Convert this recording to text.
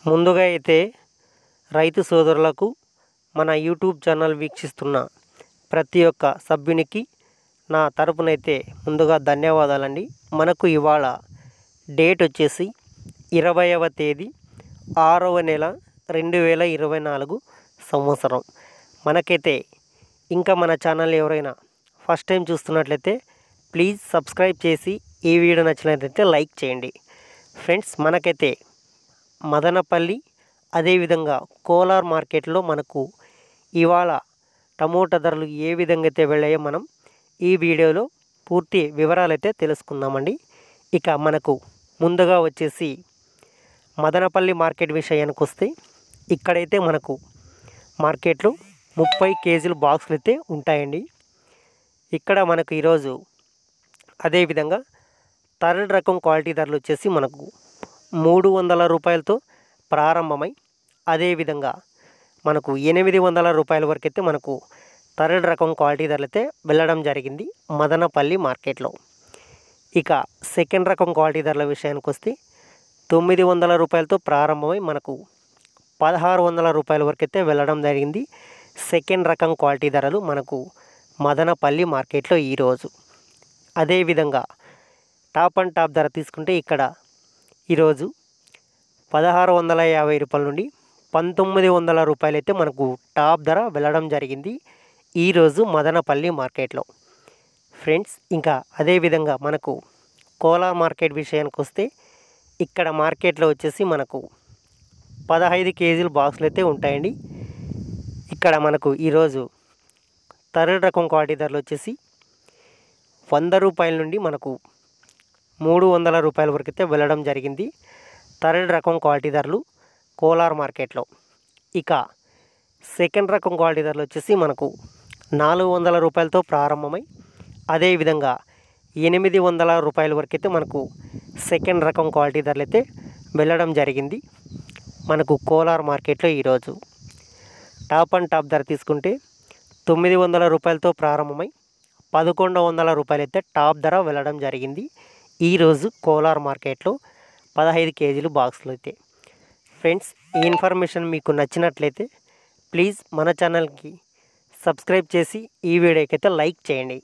ముందుగా అయితే రైతు సోదరులకు మన యూట్యూబ్ ఛానల్ వీక్షిస్తున్న ప్రతి ఒక్క సభ్యునికి నా తరపునైతే ముందుగా ధన్యవాదాలండి. మనకు ఇవాళ డేట్ వచ్చేసి 20వ తేదీ 6వ నెల 2024 సంవత్సరం. మనకైతే ఇంకా మన ఛానల్ ఎవరైనా ఫస్ట్ టైం చూస్తున్నట్లయితే ప్లీజ్ సబ్స్క్రైబ్ చేసి ఈ వీడియో నచ్చినట్లయితే లైక్ చేయండి. ఫ్రెండ్స్, మనకైతే మదనపల్లి అదేవిధంగా కోలార్ మార్కెట్లో మనకు ఇవాళ టమోటా ధరలు ఏ విధంగా అయితే వెళ్ళాయో మనం ఈ వీడియోలో పూర్తి వివరాలు అయితే తెలుసుకుందామండి. ఇక మనకు ముందుగా వచ్చేసి మదనపల్లి మార్కెట్ విషయానికి వస్తే ఇక్కడైతే మనకు మార్కెట్లో 30 కేజీల బాక్సులు అయితే ఉంటాయండి. ఇక్కడ మనకు ఈరోజు అదేవిధంగా థర్డ్ రకం క్వాలిటీ ధరలు వచ్చేసి మనకు 300 రూపాయలతో ప్రారంభమై అదేవిధంగా మనకు 800 రూపాయల వరకు అయితే మనకు థర్డ్ రకం క్వాలిటీ ధరలు అయితే వెళ్ళడం జరిగింది మదనపల్లి మార్కెట్లో. ఇక సెకండ్ రకం క్వాలిటీ ధరల విషయానికి వస్తే 900 రూపాయలతో ప్రారంభమై మనకు 1600 రూపాయల వరకు అయితే వెళ్ళడం జరిగింది సెకండ్ రకం క్వాలిటీ ధరలు మనకు మదనపల్లి మార్కెట్లో ఈరోజు. అదేవిధంగా టాప్ అండ్ టాప్ ధర తీసుకుంటే ఇక్కడ ఈరోజు 1650 రూపాయల నుండి 1900 రూపాయలు అయితే మనకు టాప్ ధర వెళ్ళడం జరిగింది ఈరోజు మదనపల్లి మార్కెట్లో. ఫ్రెండ్స్, ఇంకా అదేవిధంగా మనకు కోలార్ మార్కెట్ విషయానికి వస్తే ఇక్కడ మార్కెట్లో వచ్చేసి మనకు 15 కేజీల బాక్సులు అయితే ఉంటాయండి. ఇక్కడ మనకు ఈరోజు థర్డ్ రకం క్వాలిటీ ధరలు వచ్చేసి 100 రూపాయల నుండి మనకు 300 రూపాయల వరకు అయితే వెళ్ళడం జరిగింది థర్డ్ రకం క్వాలిటీ ధరలు కోలార్ మార్కెట్లో. ఇక సెకండ్ రకం క్వాలిటీ ధరలు వచ్చేసి మనకు 400 రూపాయలతో ప్రారంభమై అదేవిధంగా 800 రూపాయల వరకు అయితే మనకు సెకండ్ రకం క్వాలిటీ ధరలు అయితే వెళ్ళడం జరిగింది మనకు కోలార్ మార్కెట్లో ఈరోజు. టాప్ అండ్ టాప్ ధర తీసుకుంటే 900 రూపాయలతో ప్రారంభమై 1100 రూపాయలు అయితే టాప్ ధర వెళ్ళడం జరిగింది ఈరోజు కోలార్ మార్కెట్లో 15 కేజీలు బాక్సులు అయితే. ఫ్రెండ్స్, ఈ ఇన్ఫర్మేషన్ మీకు నచ్చినట్లయితే ప్లీజ్ మన ఛానల్కి సబ్స్క్రైబ్ చేసి ఈ వీడియోకి అయితే లైక్ చేయండి.